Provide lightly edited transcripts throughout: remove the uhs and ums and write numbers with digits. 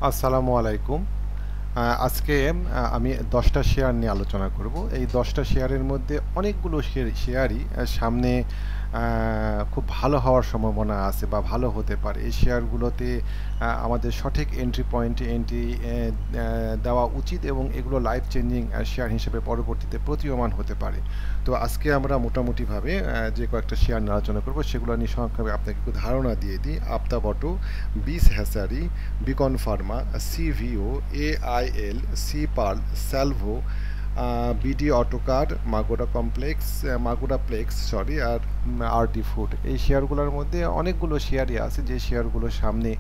আসসালামু আলাইকুম। আজকে আমি 10টা শেয়ার নিয়ে আলোচনা করব। এই 10টা শেয়ারের মধ্যে অনেকগুলো শেয়ারই সামনে খুব ভালো হওয়ার সম্ভাবনা আছে বা ভালো হতে পারে। এই শেয়ারগুলোতে আমাদের সঠিক এন্ট্রি পয়েন্টে এন্ট্রি দেওয়া উচিত এবং এগুলো লাইফ চেঞ্জিং শেয়ার হিসেবে পরবর্তীতে প্রতীয়মান হতে পারে। তো আজকে আমরা মোটামুটিভাবে যে কয়েকটা শেয়ার নিয়ে আলোচনা করব সেগুলো নিয়ে সংক্ষেপে আপনাকে একটু ধারণা দিয়ে দিই। আপ্তাবটো, বিস hatchery, Beacon Pharma, CVO, AIL, C Pearl, Salvo, BD Autocar, Magura plex sorry, আর আরডি ফুড। এই শেয়ারগুলোর মধ্যে অনেকগুলো শেয়ারই আছে যে শেয়ারগুলো সামনে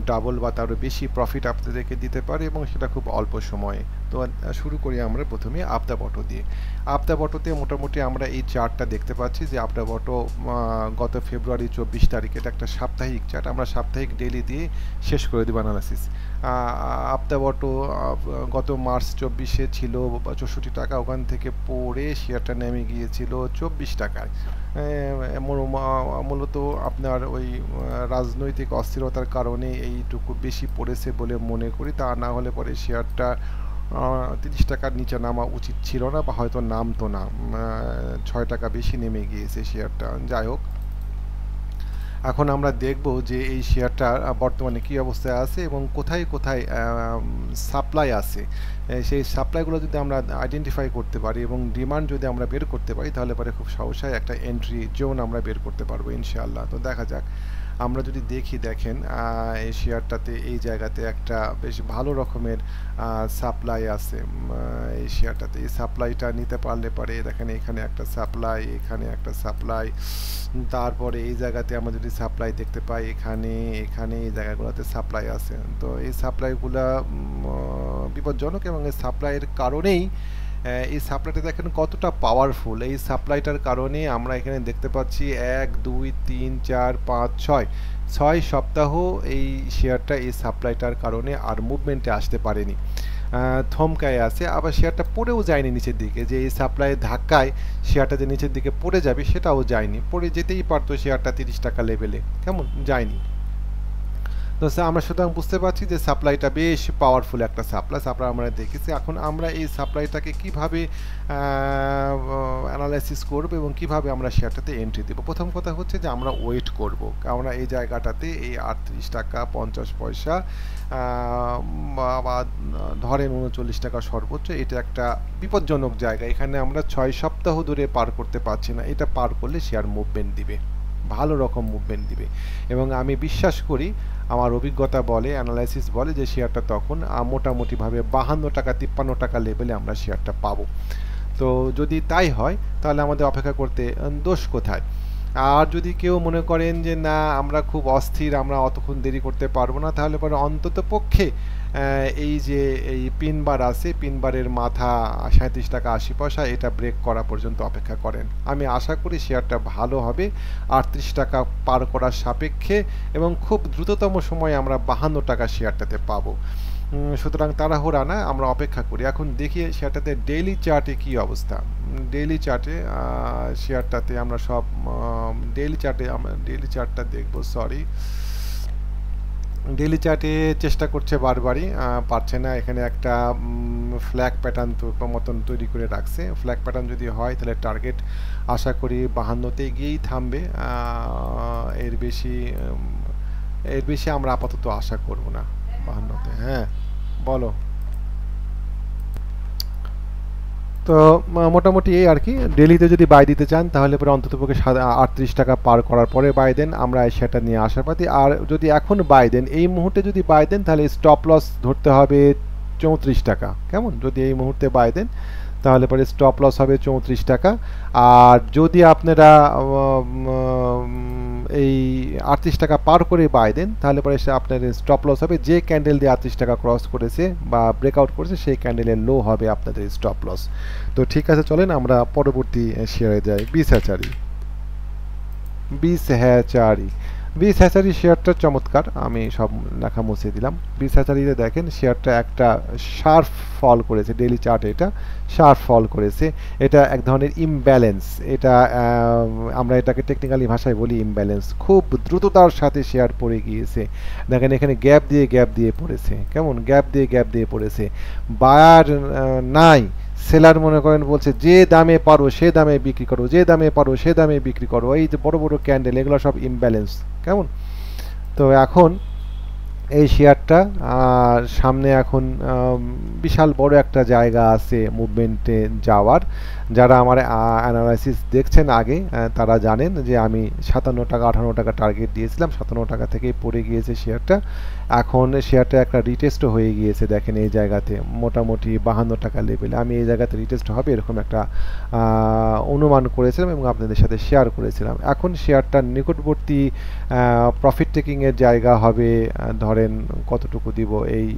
ডাবল বা তারও বেশি প্রফিট আপনাদেরকে দিতে পারে এবং সেটা খুব অল্প সময়ে। তো শুরু করি আমরা প্রথমে আপ্তাবটো দিয়ে। আপ্তাবটোতে মোটামুটি আমরা এই চার্টটা দেখতে পাচ্ছি যে আপ্তাবটো গত ফেব্রুয়ারি 24 তারিখে, এটা একটা সাপ্তাহিক চার্ট, আমরা সাপ্তাহিক ডেইলি দিয়ে শেষ করে দেব অ্যানালাইসিস। আপ্তাবটো গত মার্চ 24-এ ছিল 64 টাকা, ওখান থেকে পড়ে শেয়ারটা নেমে গিয়েছিল 24 টাকায়। মূলত আপনার ওই রাজনৈতিক অস্থিরতার কারণে এইটুকু বেশি পড়েছে বলে মনে করি। তা না হলে পরে শেয়ারটা 30 টাকার নিচে নামা উচিত ছিল না, বা হয়তো নামতো না। 6 টাকা বেশি নেমে গিয়েছে শেয়ারটা। যাই হোক, এখন আমরা দেখব যে এই শেয়ারটা বর্তমানে কী অবস্থায় আছে এবং কোথায় কোথায় সাপ্লাই আছে। সেই সাপ্লাইগুলো যদি আমরা আইডেন্টিফাই করতে পারি এবং ডিমান্ড যদি আমরা বের করতে পারি, তাহলে পরে খুব সহসাই একটা এন্ট্রি জোন আমরা বের করতে পারবো ইনশাআল্লাহ। তো দেখা যাক, আমরা যদি দেখেন এই শেয়ারটাতে এই জায়গাতে একটা বেশ ভালো রকমের সাপ্লাই আছে। এই শেয়ারটাতে এই সাপ্লাইটা নিতে পারলে পরে দেখেন এখানে একটা সাপ্লাই, এখানে একটা সাপ্লাই, তারপরে এই জায়গাতে আমরা যদি সাপ্লাই দেখতে পাই এখানে এখানে এই জায়গাগুলোতে সাপ্লাই আছে। তো এই সাপ্লাইগুলা বিপজ্জনক এবং এই সাপ্লাইয়ের কারণেই এই সাপ্লাইটা দেখেন কতটা পাওয়ারফুল। এই সাপ্লাইটার কারণে আমরা এখানে দেখতে পাচ্ছি 1 2 3 4 5 6 সপ্তাহ এই শেয়ারটা এই সাপ্লাইটার কারণে আর মুভমেন্টে আসতে পারেনি, থমকায় আছে। আবার শেয়ারটা পড়েও যায়নি নিচের দিকে, যে এই সাপ্লাইয়ের ধাক্কায় শেয়ারটা যে নিচের দিকে পড়ে যাবে সেটাও যায়নি, পড়ে যেতেই পারতো শেয়ারটা 30 টাকা লেভেলে, কেমন যায়নি। তো আমরা সুতরাং বুঝতে পারছি যে সাপ্লাইটা বেশ পাওয়ারফুল একটা সাপ্লাই আমরা দেখেছি। এখন আমরা এই সাপ্লাইটাকে কিভাবে অ্যানালাইসিস করব এবং কিভাবে আমরা শেয়ারটাতে এন্ট্রি দেব। প্রথম কথা হচ্ছে যে আমরা ওয়েট করব, আমরা এই জায়গাটাতে এই 38 টাকা 50 পয়সা বা ধরেন 39 টাকা সর্বোচ্চ, এটা একটা বিপজ্জনক জায়গা। এখানে আমরা 6 সপ্তাহ ধরে পার করতে পারছি না, এটা পার করলে শেয়ার মুভমেন্ট দিবে, ভালো রকম মুভমেন্ট দিবে। এবং আমি বিশ্বাস করি, আমার অভিজ্ঞতা বলে, অ্যানালাইসিস বলে যে শেয়ারটা তখন মোটামুটিভাবে 52 টাকা 53 টাকা লেভেলে আমরা শেয়ারটা পাবো। তো যদি তাই হয় তাহলে আমাদের অপেক্ষা করতে দোষ কোথায়। আর যদি কেউ মনে করেন যে না আমরা খুব অস্থির, আমরা অতক্ষণ দেরি করতে পারবো না, তাহলে পরে অন্তত পক্ষে এই যে এই পিনবার আছে, পিনবারের মাথা 37 টাকা 80 পয়সা, এটা ব্রেক করা পর্যন্ত অপেক্ষা করেন। আমি আশা করি শেয়ারটা ভালো হবে 38 টাকা পার করার সাপেক্ষে এবং খুব দ্রুততম সময়ে আমরা 52 টাকা শেয়ারটাতে পাবো। সুতরাং তাড়াহুড়া না, আমরা অপেক্ষা করি। এখন দেখি শেয়ারটাতে ডেইলি চার্টে কি অবস্থা। ডেইলি চার্টে শেয়ারটাতে আমরা সব ডেইলি চার্টটা দেখব। সরি, ডেইলি চার্টে চেষ্টা করছে বারবারই, পারছে না। এখানে একটা ফ্ল্যাগ প্যাটার্ন মতন তৈরি করে রাখছে। ফ্ল্যাগ প্যাটার্ন যদি হয় তাহলে টার্গেট আশা করি 52-তে গিয়েই থামবে। এর বেশি আমরা আপাতত আশা করব না 52-তে। হ্যাঁ বলো। তো মোটামুটি এই আর কি। ডেলিতে যদি বাই দিতে চান তাহলে পরে অন্ততপক্ষে 38 টাকা পার করার পরে বাই দেন, আমরা সেটা নিয়ে আশাবাদী। আর যদি এখন বাই দেন, এই মুহূর্তে যদি বাই দেন, তাহলে স্টপ লস ধরতে হবে 34 টাকা, কেমন? যদি এই মুহূর্তে বাই দেন তাহলে পরে স্টপ লস হবে 34 টাকা। আর যদি আপনারা এই 38 টাকা পার করে বাই দেন তাহলে পরে সে আপনার স্টপ লস হবে যে ক্যান্ডেল দিয়ে 38 টাকা ক্রস করেছে বা ব্রেকআউট করেছে, সেই ক্যান্ডেলের লো হবে আপনাদের স্টপ লস। তো ঠিক আছে, চলেন আমরা পরবর্তী শেয়ারে যাই। বিস হ্যাচারি। বিস হ্যাচারি শেয়ারটা চমৎকার, আমি সব লেখা মুছে দিলাম। বিস হ্যাচারিতে দেখেন শেয়ারটা একটা শার্প ফল করেছে, ডেইলি চার্টে এটা শার্প ফল করেছে। এটা এক ধরনের ইমব্যালেন্স, এটা আমরা এটাকে টেকনিক্যালি ভাষায় বলি ইমব্যালেন্স। খুব দ্রুততার সাথে শেয়ার পড়ে গিয়েছে, দেখেন এখানে গ্যাপ দিয়ে পড়েছে, কেমন গ্যাপ দিয়ে পড়েছে। বায়ার নাই, সেলার মনে করেন বলছে যে দামে পারো সে দামে বিক্রি করো, যে দামে পারো সে দামে বিক্রি করো। এই যে বড় বড় ক্যান্ডেল, এগুলো সব ইমব্যালেন্স, কেমন। তো এখন এই শেয়ারটা সামনে এখন বিশাল বড় একটা জায়গা আছে মুভমেন্টে যাওয়ার। যারা আমার অ্যানালাইসিস দেখছেন আগে তারা জানেন যে আমি 57 টাকা 58 টাকা টার্গেট দিয়েছিলাম, 57 টাকা থেকেই পড়ে গিয়েছে শেয়ারটা। এখন শেয়ারটা একটা রিটেস্টও হয়ে গিয়েছে, দেখেন এই জায়গাতে মোটামুটি 52 টাকা লেভেলে আমি এই জায়গাতে রিটেস্ট হবে এরকম একটা অনুমান করেছিলাম এবং আপনাদের সাথে শেয়ার করেছিলাম। এখন শেয়ারটার নিকটবর্তী প্রফিট টেকিংয়ের জায়গা হবে, ধরেন কতটুকু দিব, এই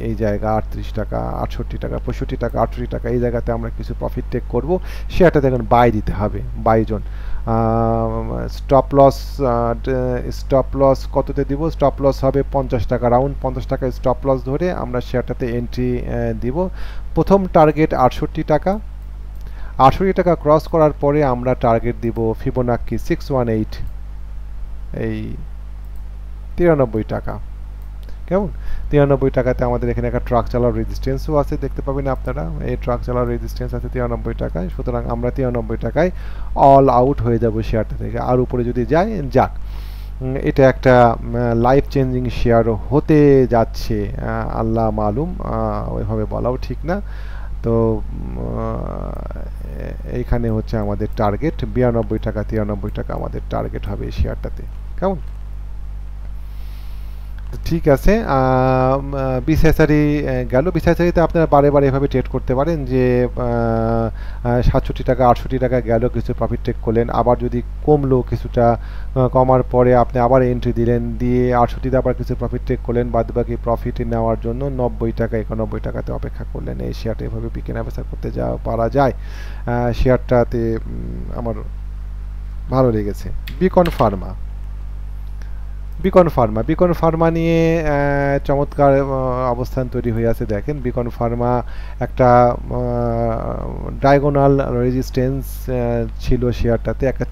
এই জায়গা 38 টাকা 68 টাকা 65 টাকা 68 টাকা, এই জায়গাতে আমরা কিছু প্রফিট টেক করব। শেয়ারটা দেখুন বাই দিতে হবে, বাই জোন। স্টপ লস কততে দিব? স্টপ লস হবে 50 টাকা, রাউন্ড 50 টাকা স্টপ লস ধরে আমরা শেয়ারটাতে এন্ট্রি দিব। প্রথম টার্গেট 68 টাকা, 68 টাকা ক্রস করার পরে আমরা টার্গেট দিব ফিবোনাক্কি 618, এই 93 টাকা, কেমন। 93 টাকাতে আমাদের এখানে একটা ট্রাক চালার রেজিস্ট্যান্সও আছে, দেখতে পাবেন আপনারা, এই ট্রাক চালার রেজিস্ট্যান্স আছে 93 টাকায়। সুতরাং আমরা 93 টাকায় অল আউট হয়ে যাব শেয়ারটা থেকে, আর উপরে যদি যায় যাক। এটা একটা লাইফ চেঞ্জিং শেয়ার হতে যাচ্ছে, আল্লাহ মালুম, ওইভাবে বলাও ঠিক না। তো এইখানে হচ্ছে আমাদের টার্গেট 92 টাকা 93 টাকা আমাদের টার্গেট হবে এই শেয়ারটাতে, কেমন। ঠিক আছে, বিসিএসআরই গেল। বিসিএসআরিতে আপনারা বারে বারে এভাবে ট্রেড করতে পারেন যে 67 টাকা 68 টাকা গেল, কিছু প্রফিট টেক করলেন, আবার যদি কমলো কিছুটা, কমার পরে আপনি আবার এন্ট্রি দিলেন, দিয়ে 68তে আবার কিছু প্রফিট টেক করলেন, বাদ বাকি প্রফিট নেওয়ার জন্য 90 টাকা 91 টাকাতে অপেক্ষা করলেন। এই শেয়ারটা এভাবে কেনা বেচা করতে পারা যায়। শেয়ারটাতে আমার ভালো লেগেছে। বিকন ফার্মা, বিকন ফার্মা নিয়ে চমৎকার অবস্থান তৈরি হয়ে আছে, দেখেন বিকন ফার্মা একটা ডায়াগোনাল রেজিস্ট্যান্স ছিল শেয়ারটাতে, একটা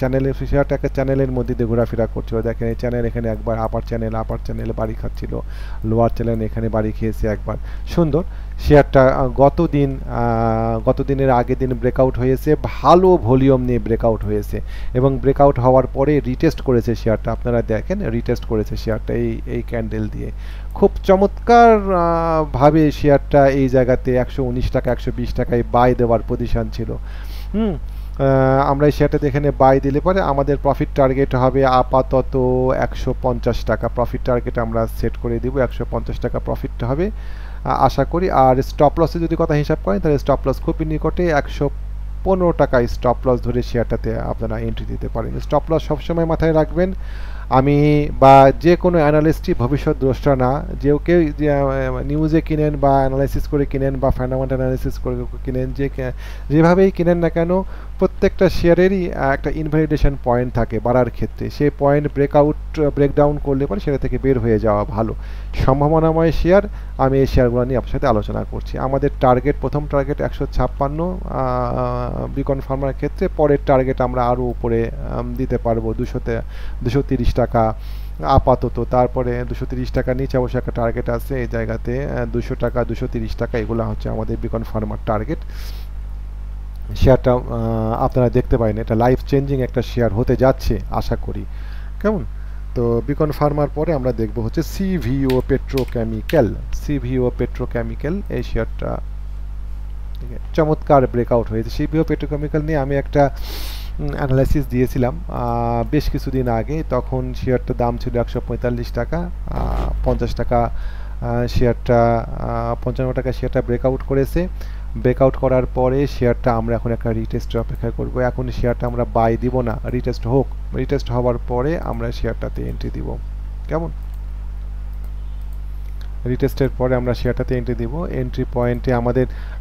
চ্যানেলের মধ্যে দিয়ে ঘোরাফেরা করছিল, দেখেন এই চ্যানেল এখানে একবার আপার চ্যানেল বাড়ি খাচ্ছিল, লোয়ার চ্যানেল এখানে বাড়ি খেয়েছে একবার, সুন্দর। শেয়ারটা গত দিনের আগের দিন ব্রেকআউট হয়েছে, ভালো ভলিউম নিয়ে ব্রেকআউট হয়েছে এবং ব্রেকআউট হওয়ার পরে রিটেস্ট করেছে শেয়ারটা, আপনারা দেখেন রিটেস্ট করেছে শেয়ারটা এই ক্যান্ডেল দিয়ে। খুব চমৎকার ভাবে শেয়ারটা এই জায়গাতে 119 টাকা 120 টাকায় বাই দেওয়ার পজিশন ছিল। আমরা এই শেয়ারটাতে এখানে বাই দিলে পরে আমাদের প্রফিট টার্গেট হবে আপাতত 150 টাকা প্রফিট টার্গেট আমরা সেট করে দিব, 150 টাকা প্রফিট হবে আশা করি। আর স্টপ লসে যদি কথা হিসাব করেন তাহলে স্টপ লস খুবই নিকটে, 115 টাকায় স্টপ লস ধরে শেয়ারটাতে আপনারা এন্ট্রি দিতে পারেন। স্টপ লস সবসময় মাথায় রাখবেন, আমি বা যে কোনো অ্যানালিস্টই ভবিষ্যৎ দ্রষ্টা না, কেউ নিউজে কিনেন বা অ্যানালাইসিস করে কিনেন বা ফান্ডামেন্টাল অ্যানালিসিস করে কিনেন, যেভাবেই কিনেন না কেন প্রত্যেকটা শেয়ারেরই একটা ইনভ্যালিডেশন পয়েন্ট থাকে বাড়ার ক্ষেত্রে, সেই পয়েন্ট ব্রেকডাউন করলে পরে সেটা থেকে বের হয়ে যাওয়া ভালো। সম্ভাবনাময় শেয়ার, আমি এই শেয়ারগুলো নিয়ে আপনার সাথে আলোচনা করছি। আমাদের টার্গেট, প্রথম টার্গেট 156 বিকন ফার্মার ক্ষেত্রে, পরের টার্গেট আমরা আরও উপরে দিতে পারবো 230 টাকা আপাতত, তারপরে 230 টাকা নিচে অবশ্যই একটা টার্গেট আছে এই জায়গাতে 200 টাকা 230 টাকা, এগুলো হচ্ছে আমাদের বিকন ফার্মার টার্গেট। শেয়ারটা আপনারা দেখতে পারেন, এটা লাইফ চেঞ্জিং একটা শেয়ার হতে যাচ্ছে আশা করি, কেমন। তো বিকন ফার্মার পরে আমরা দেখব হচ্ছে সিভিও পেট্রোকেমিক্যাল, এই শেয়ারটা চমৎকার ব্রেকআউট হয়েছে। সিভিও পেট্রোকেমিক্যাল নিয়ে আমি একটা অ্যানালাইসিস দিয়েছিলাম বেশ কিছুদিন আগে, তখন শেয়ারটার দাম ছিল 145 টাকা, 50 টাকা শেয়ারটা 55 টাকা শেয়ারটা ব্রেকআউট করেছে। ব্রেকআউট করার পরে শেয়ারটা আমরা এখন একটা রিটেস্টের অপেক্ষা করব। এখন শেয়ারটা আমরা বাই দিব না, রিটেস্ট হওয়ার পরে আমরা শেয়ারটাতে এন্ট্রি দিব, কেমন। রিটেস্টের পরে আমরা শেয়ারটাতে এন্ট্রি দিব। এন্ট্রি পয়েন্টে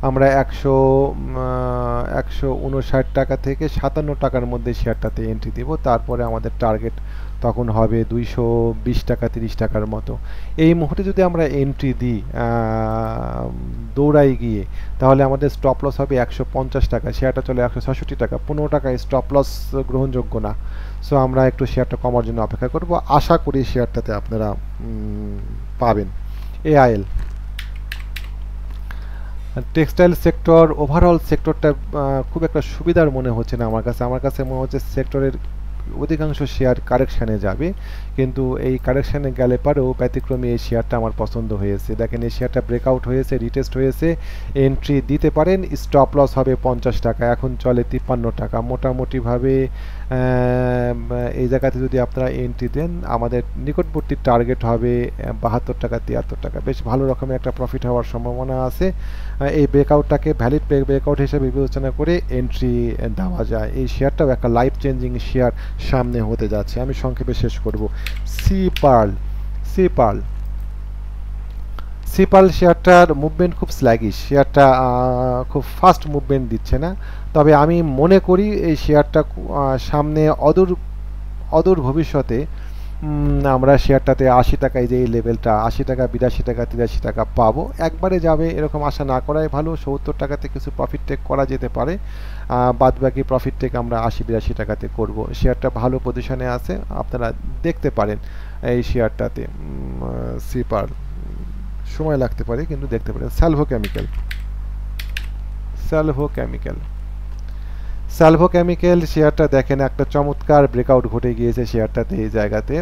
আমরা 159 টাকা থেকে 57 টাকার মধ্যে শেয়ারটাতে এন্ট্রি দিব। তারপরে আমাদের টার্গেট তখন হবে 220 টাকা 30 টাকার মতো। এই মুহূর্তে যদি আমরা এন্ট্রি দিই দৌড়াই গিয়ে, তাহলে আমাদের স্টপ লস হবে 150 টাকা, শেয়ারটা চলে 166 টাকা, 15 টাকায় স্টপ লস গ্রহণযোগ্য না। সো আমরা একটু শেয়ারটা কমার জন্য অপেক্ষা করব, আশা করি শেয়ারটাতে আপনারা পাবেন। এআইএল টেক্সটাইল সেক্টর, ওভারঅল সেক্টরটা খুব একটা সুবিধার মনে হচ্ছে না আমার কাছে মনে হচ্ছে সেক্টরের অধিকাংশ শেয়ার কারেকশানে যাবে, কিন্তু এই কারেকশানে গেলে পরেও ব্যতিক্রমী এই শেয়ারটা আমার পছন্দ হয়েছে। দেখেন এই শেয়ারটা ব্রেকআউট হয়েছে, রিটেস্ট হয়েছে, এন্ট্রি দিতে পারেন, স্টপ লস হবে 50 টাকা, এখন চলে 53 টাকা। মোটামুটিভাবে এই জায়গাতে যদি আপনারা এন্ট্রি দেন, আমাদের নিকটবর্তী টার্গেট হবে 72 টাকা 73 টাকা, বেশ ভালো রকমের একটা প্রফিট হওয়ার সম্ভাবনা আছে। এই ব্রেকআউটটাকে ভ্যালিড ব্রেকআউট হিসেবে বিবেচনা করে এন্ট্রি দেওয়া যায়। এই শেয়ারটাও একটা লাইফ চেঞ্জিং শেয়ার সামনে হতে যাচ্ছে। আমি সংক্ষেপে শেষ করব। সিপাল শেয়ারটার মুভমেন্ট খুব স্ল্যাগিশ, শেয়ারটা খুব ফাস্ট মুভমেন্ট দিচ্ছে না, তবে আমি মনে করি এই শেয়ারটা সামনে অদূর ভবিষ্যতে আমরা শেয়ারটাতে 80 টাকায় যে এই লেভেলটা 80 টাকা 82 টাকা 83 টাকা পাবো, একবারে যাবে এরকম আশা না করাই ভালো। 70 টাকাতে কিছু প্রফিট টেক করা যেতে পারে, বাদ বাকি প্রফিট টেক আমরা 80-82 টাকাতে করব। শেয়ারটা ভালো পজিশনে আছে, আপনারা দেখতে পারেন এই শেয়ারটাতে। সিপার সময় লাগতে পারে কিন্তু দেখতে পারেন। স্যালভো কেমিক্যাল শেয়ারটা দেখেন একটা চমৎকার ব্রেকআউট ঘটে গিয়েছে শেয়ারটাতে, এই জায়গাতে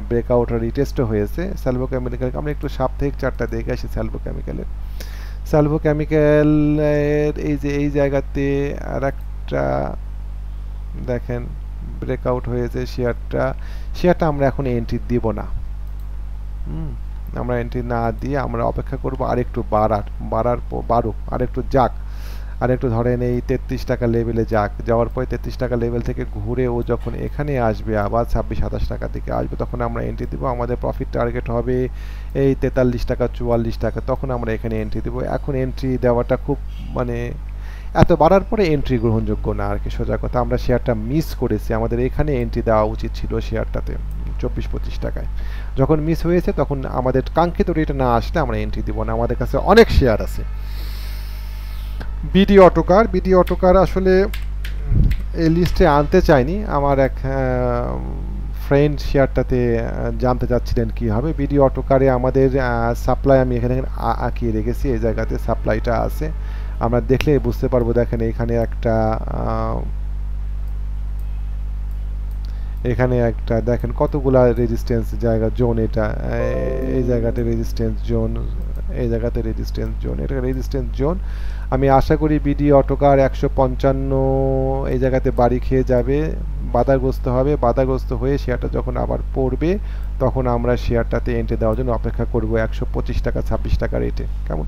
ব্রেকআউট রিটেস্টও হয়েছে। স্যালভো কেমিক্যাল আমরা একটু সাপ্তাহিক চার্টটা দেখে আসি। স্যালভো কেমিক্যালের এই জায়গাতে আর একটা দেখেন ব্রেকআউট হয়েছে শেয়ারটা আমরা এখন এন্ট্রি দিব না। আমরা এন্ট্রি না দিয়ে আমরা অপেক্ষা করব আরেকটু বাড়ুক, আরেকটু যাক, আরেকটু ধরেন এই 33 টাকা লেভেলে যাওয়ার পরে 33 টাকা লেভেল থেকে ঘুরে ও যখন এখানে আসবে আবার 26-27 টাকা দিকে আসবে, তখন আমরা এন্ট্রি দিব। আমাদের প্রফিট টার্গেট হবে এই 43 টাকা 44 টাকা, তখন আমরা এখানে এন্ট্রি দিব। এখন এন্ট্রি দেওয়াটা খুব এত বাড়ার পরে এন্ট্রি গ্রহণযোগ্য না আর কি, সোজা কথা। আমরা শেয়ারটা মিস করেছি, আমাদের এখানে এন্ট্রি দেওয়া উচিত ছিল শেয়ারটাতে 24-25 টাকায়। যখন মিস হয়েছে তখন আমাদের কাঙ্ক্ষিত রেট না আসলে আমরা এন্ট্রি দিব না। আমাদের কাছে অনেক শেয়ার আছে। বিডি অটোকার আসলে এই লিস্টে আনতে চাইনি, আমার এক ফ্রেন্ড শেয়ারটাতে জানতে চাচ্ছিলেন কি হবে। বিডি অটোকারে আমাদের সাপ্লাই আমি এখানে আঁকিয়ে রেখেছি, এই জায়গাতে সাপ্লাইটা আছে, আমরা দেখলে বুঝতে পারবো। দেখেন এখানে একটা দেখেন কতগুলা রেজিস্ট্যান্স জায়গা জোন, এই জায়গাতে রেজিস্ট্যান্স জোন, এটা রেজিস্ট্যান্স জোন। আমি আশা করি বিডি অটোকার 155 এই জায়গাতে বাড়ি খেয়ে যাবে, বাধাগ্রস্ত হয়ে শেয়ারটা যখন আবার পড়বে তখন আমরা শেয়ারটাতে এন্ট্রি দেওয়ার জন্য অপেক্ষা করব 125 টাকা 26 টাকা রেটে। কেমন?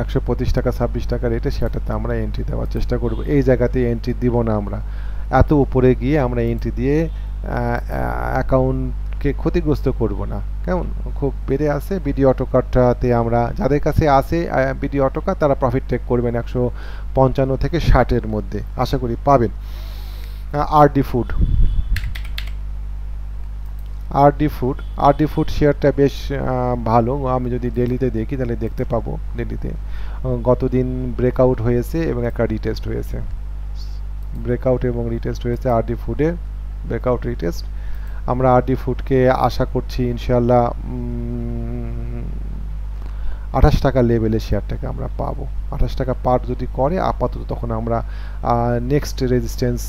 125 টাকা 26 টাকা রেটে শেয়ারটাতে আমরা এন্ট্রি দেওয়ার চেষ্টা করব। এই জায়গাতে এন্ট্রি দিব না আমরা, এত উপরে গিয়ে আমরা এন্ট্রি দিয়ে অ্যাকাউন্টকে ক্ষতিগ্রস্ত করব না। কেমন? খুব বেড়ে আছে বিডি অটোকারটাতে, আমরা যাদের কাছে আছে বিডি অটোকার তারা প্রফিট টেক করবেন 155 থেকে 60-এর মধ্যে, আশা করি পাবেন। আরডি ফুড শেয়ারটা বেশ ভালো। আমি যদি ডেলিতে দেখি তাহলে দেখতে পাবো ডেলিতে গতদিন ব্রেকআউট হয়েছে এবং একটা রিটেস্ট হয়েছে, আরডি ফুডের ব্রেকআউট রিটেস্ট। আমরা আরডি ফুডকে আশা করছি ইনশাআল্লাহ 28 টাকা লেভেলে শেয়ারটাকে আমরা পাবো। 28 টাকা পার যদি করে আপাতত তখন আমরা নেক্সট রেজিস্ট্যান্স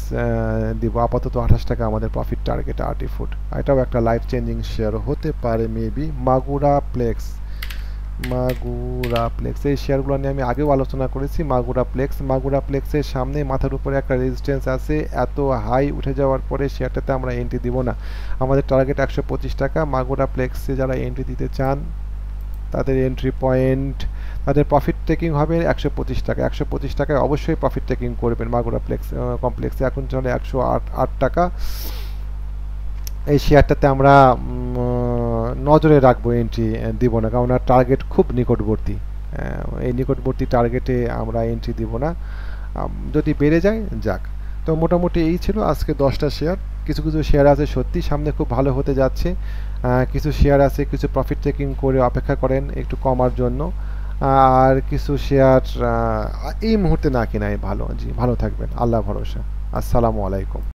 দিব। আপাতত 28 টাকা আমাদের প্রফিট টার্গেট আরডি ফুড, এটাও একটা লাইফ চেঞ্জিং শেয়ার হতে পারে মেবি। মাগুরা প্লেক্স এই শেয়ারগুলো নিয়ে আমি আগেও আলোচনা করেছি। মাগুরা প্লেক্সের সামনে মাথার উপরে একটা রেজিস্ট্যান্স আছে, এত হাই উঠে যাওয়ার পরে শেয়ারটাতে আমরা এন্ট্রি দিব না। আমাদের টার্গেট 125 টাকা। মাগুরা প্লেক্সে যারা এন্ট্রি দিতে চান তাদের এন্ট্রি পয়েন্ট, তাদের প্রফিট টেকিং হবে 125 টাকা। 125 টাকায় অবশ্যই প্রফিট টেকিং করবেন। মাগুরা কমপ্লেক্সে এখন চলে 108 টাকা। এই শেয়ারটাতে আমরা নজরে রাখবো, এন্ট্রি দিব না, কারণ টার্গেট খুব নিকটবর্তী। এই নিকটবর্তী টার্গেটে আমরা এন্ট্রি দিব না। যদি বেড়ে যায় যাক। তো মোটামুটি এই ছিল আজকে 10টা শেয়ার। কিছু কিছু শেয়ার আছে সত্যি সামনে খুব ভালো হতে যাচ্ছে, কিছু শেয়ার আছে কিছু প্রফিট টেকিং করে অপেক্ষা করেন একটু কমার জন্য, আর কিছু শেয়ার এই মুহূর্তে না কেনাই ভালো। জি, ভালো থাকবেন, আল্লাহ ভরসা। আসসালামু আলাইকুম।